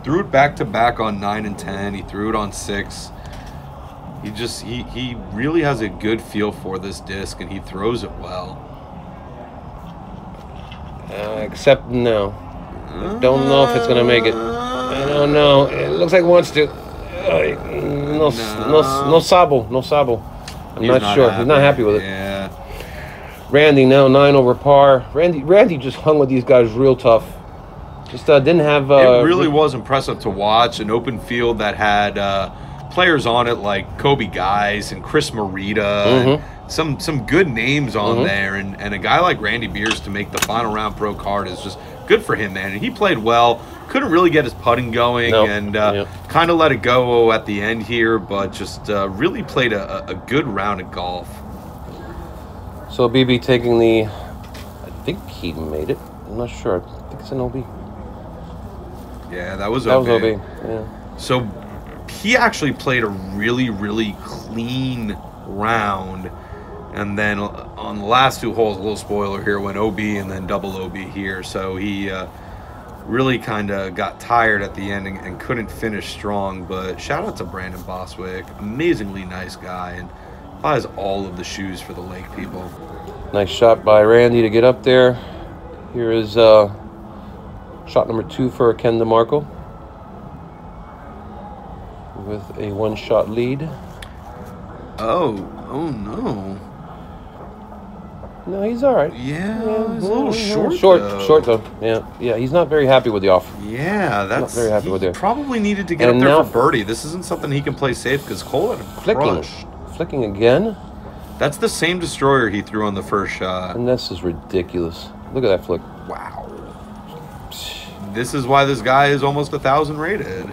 Threw it back to back on 9 and 10. He threw it on 6. He really has a good feel for this disc, and he throws it well. Except no. I don't know if it's gonna make it. I don't know. It looks like it wants to. No sabo. I'm not sure. He's not happy with it. Yeah. Randy now 9 over par. Randy just hung with these guys real tough. Just didn't have. It really was impressive to watch an open field that had players on it like Kobe Guys and Chris Morita. And some good names on there, and a guy like Randy Beers to make the final round pro card is just good for him, man. And he played well. Couldn't really get his putting going, and kind of let it go at the end here, but just really played a good round of golf. So BB taking the, I think he made it. I'm not sure. I think it's an OB. Yeah, that was OB. Yeah. So he actually played a really, really clean round. And then on the last 2 holes, a little spoiler here, went OB and then double OB here. So he really kind of got tired at the end and couldn't finish strong. But shout out to Brandon Bostwick. Amazingly nice guy and buys all of the shoes for the lake people. Nice shot by Randy to get up there. Here is shot number 2 for Ken Demarco with a 1-shot lead. Oh no. No, he's all right. Yeah, he's a little short. Short though. Yeah. He's not very happy with the offer. Yeah, that's not very happy with it. Probably needed to get And up there now for birdie. This isn't something he can play safe because Cole had him crushed. Flicking again. That's the same destroyer he threw on the first shot. And this is ridiculous. Look at that flick. Wow. This is why this guy is almost 1,000 rated.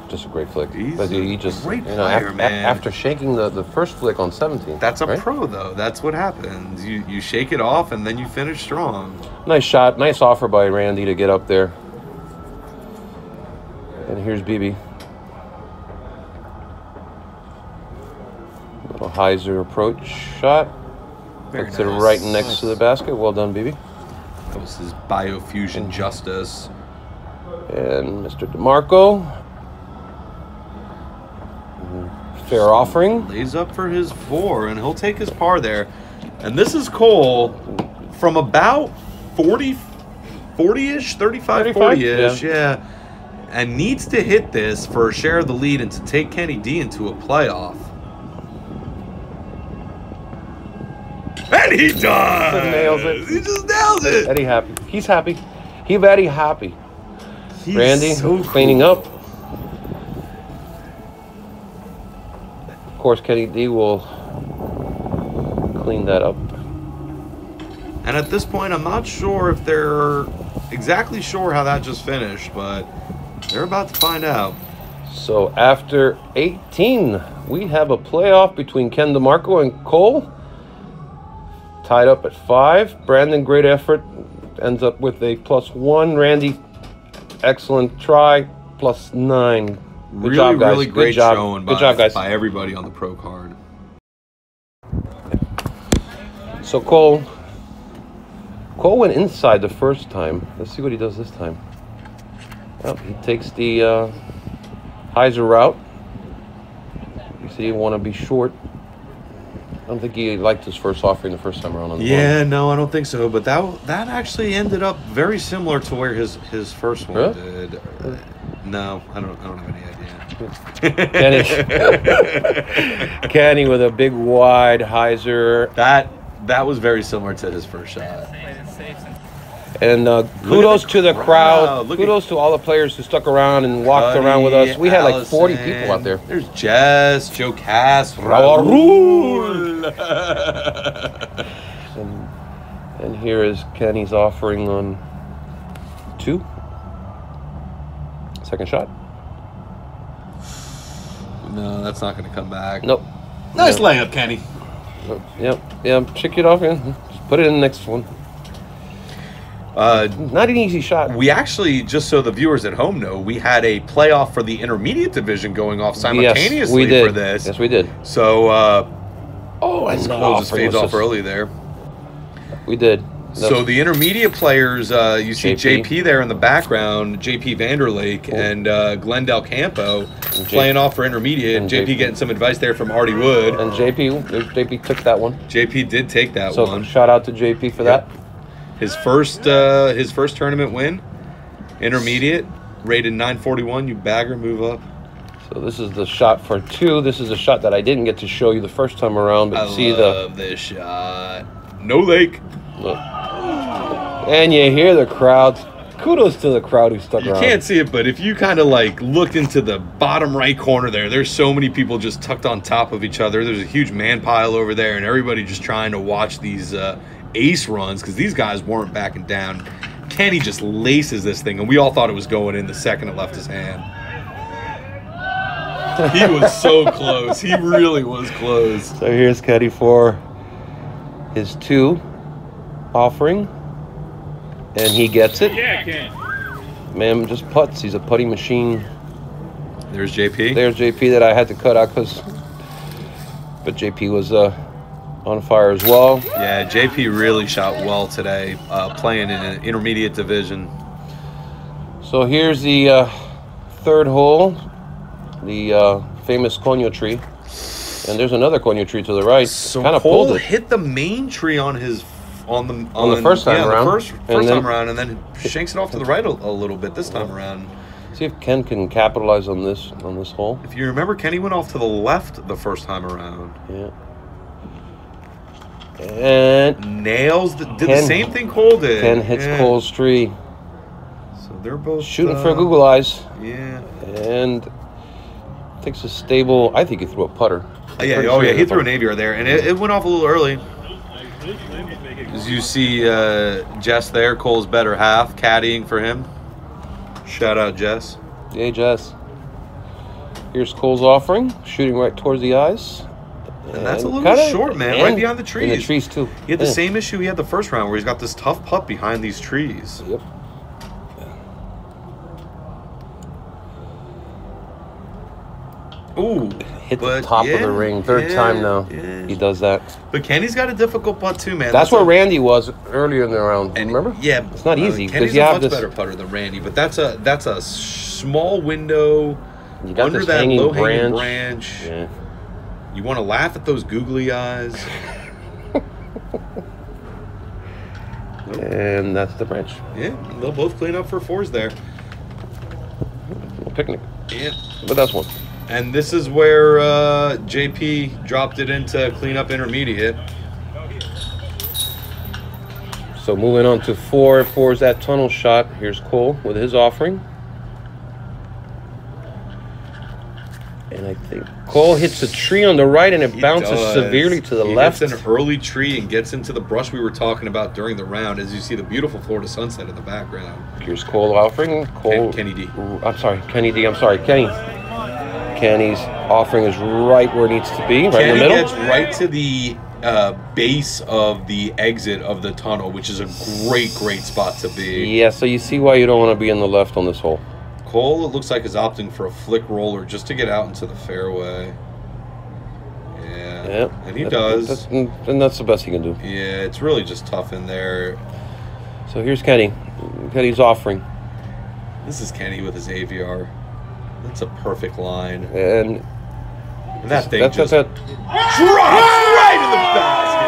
Just a great flick. He's but he just, great player, man. After shaking the first flick on 17. That's a right? pro, though. That's what happens. You shake it off, and then you finish strong. Nice shot. Nice offer by Randy to get up there. And here's BB. Little hyzer approach shot. Puts it right next to the basket. Well done, BB. That was his biofusion justice. And Mr. DeMarco. Fair offering. Lays up for his 4, and he'll take his par there. And this is Cole from about 40-ish, 35, 40-ish, yeah. And needs to hit this for a share of the lead and to take Kenny D into a playoff. And he does! Nails it. He just nails it! Eddie happy. He's happy. He very happy. He's Randy so cleaning cool. up. Of course, Kenny D will clean that up. And at this point, I'm not sure if they're exactly sure how that just finished, but they're about to find out. So after 18, we have a playoff between Ken DeMarco and Cole. Tied up at 5. Brandon, great effort. Ends up with a +1. Randy, excellent try, +9. Good job, guys. Really great showing Good job, guys. by everybody on the pro card. So Cole went inside the first time. Let's see what he does this time. Well, he takes the hyzer route. You see, you want to be short. I don't think he liked his first offering the first time around on the ball. No, I don't think so. But that actually ended up very similar to where his first one did. No, I don't have any idea. Kenny with a big wide hyzer. That was very similar to his first shot. And kudos to the crowd. Look Kudos to all the players who stuck around and walked around with us. We had like 40 people out there. There's Jess, Joe Cass, Raul. here is Kenny's offering on 2. Second shot. No, that's not going to come back. Nope. Nice layup, Kenny. Yep. Check it off. Yeah. Just put it in the next one. Not an easy shot. We actually, just so the viewers at home know, we had a playoff for the intermediate division going off simultaneously yes, we did. for this. Yes, we did. So, and Cole just fades off early there. We did. So the intermediate players, you see JP there in the background, JP Vanderlake and Glenn Del Campo playing off for intermediate. And JP getting some advice there from Artie Wood. And JP took that one. JP did take that one. So shout out to JP for that. His first tournament win, intermediate, rated 941. You bagger, move up. So this is the shot for 2. This is a shot that I didn't get to show you the first time around, but I love this shot. No lake. Look. And you hear the crowd. Kudos to the crowd who stuck around. You can't see it, but if you kind of like looked into the bottom right corner there's so many people just tucked on top of each other. There's a huge man pile over there, and everybody just trying to watch these ace runs because these guys weren't backing down. Kenny just laces this thing, and we all thought it was going in the second it left his hand. He was so close. He really was close. So here's Kenny for his 2 offering, and he gets it. Yeah, Ken. Man, just putts. He's a putting machine. There's JP. There's JP that I had to cut out but JP was on fire as well. Yeah, JP really shot well today, playing in an intermediate division. So here's the 3rd hole, the famous coño tree, and there's another coño tree to the right. So kind of Cole pulled it. hit the main tree on the first time around. The first time around, and then shanks it off to the right a little bit this time around. See if Ken can capitalize on this hole. If you remember, Kenny went off to the left the first time around. Yeah. And nails did the same thing Cole did. Ken hits Cole's tree. So they're both shooting for Google eyes. Yeah. And takes a stable. I think he threw a putter. Yeah. He threw an aviar there, and it went off a little early. As you see, Jess there, Cole's better half, caddying for him. Shout out, Jess. Hey, Jess. Here's Cole's offering, shooting right towards the eyes. And that's a little short, man, right behind the trees. And the trees, too. He had the same issue he had the first round, where he's got this tough putt behind these trees. Yep. Ooh. Hit the top of the ring. Third time now he does that. But Kenny's got a difficult putt, too, man. That's where Randy was earlier in the round. Remember? Yeah. It's not easy. Kenny's a much better putter than Randy, but that's a small window you got under this that hanging low-hanging branch. Yeah. You want to laugh at those googly eyes. And that's the branch. Yeah, they'll both clean up for 4s there. A little picnic. Yeah. But that's one. And this is where JP dropped it into cleanup intermediate. So moving on to 4. 4 is that tunnel shot. Here's Cole with his offering. And I think Cole hits a tree on the right, and it bounces severely to the left. He hits an early tree and gets into the brush we were talking about during the round, as you see the beautiful Florida sunset in the background. Here's Cole offering. Kenny D. I'm sorry, Kenny D. I'm sorry, Kenny. Kenny's offering is right where it needs to be, right in the middle. Kenny gets right to the base of the exit of the tunnel, which is a great spot to be. Yeah, so you see why you don't want to be in the left on this hole. Cole, it looks like, is opting for a flick roller just to get out into the fairway. Yeah, and he does. And that's the best he can do. Yeah, it's really just tough in there. So here's Kenny. Kenny's offering. This is Kenny with his AVR. That's a perfect line. And that thing drops right in the basket.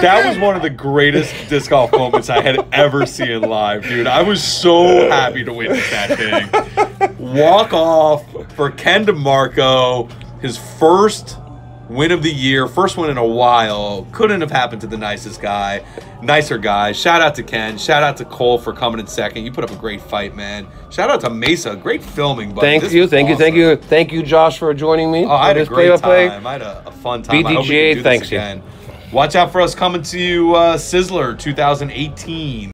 That was one of the greatest disc golf moments I had ever seen live, dude. I was so happy to witness that thing. Walk off for Ken Demarco, his first win of the year, first one in a while. Couldn't have happened to the nicer guy. Shout out to Ken. Shout out to Cole for coming in second. You put up a great fight, man. Shout out to Mesa. Great filming, buddy. Thank you, Josh, for joining me. Oh, I had a great time. I had a fun time. BDGA, thanks you. Watch out for us coming to you, Sizzler 2018.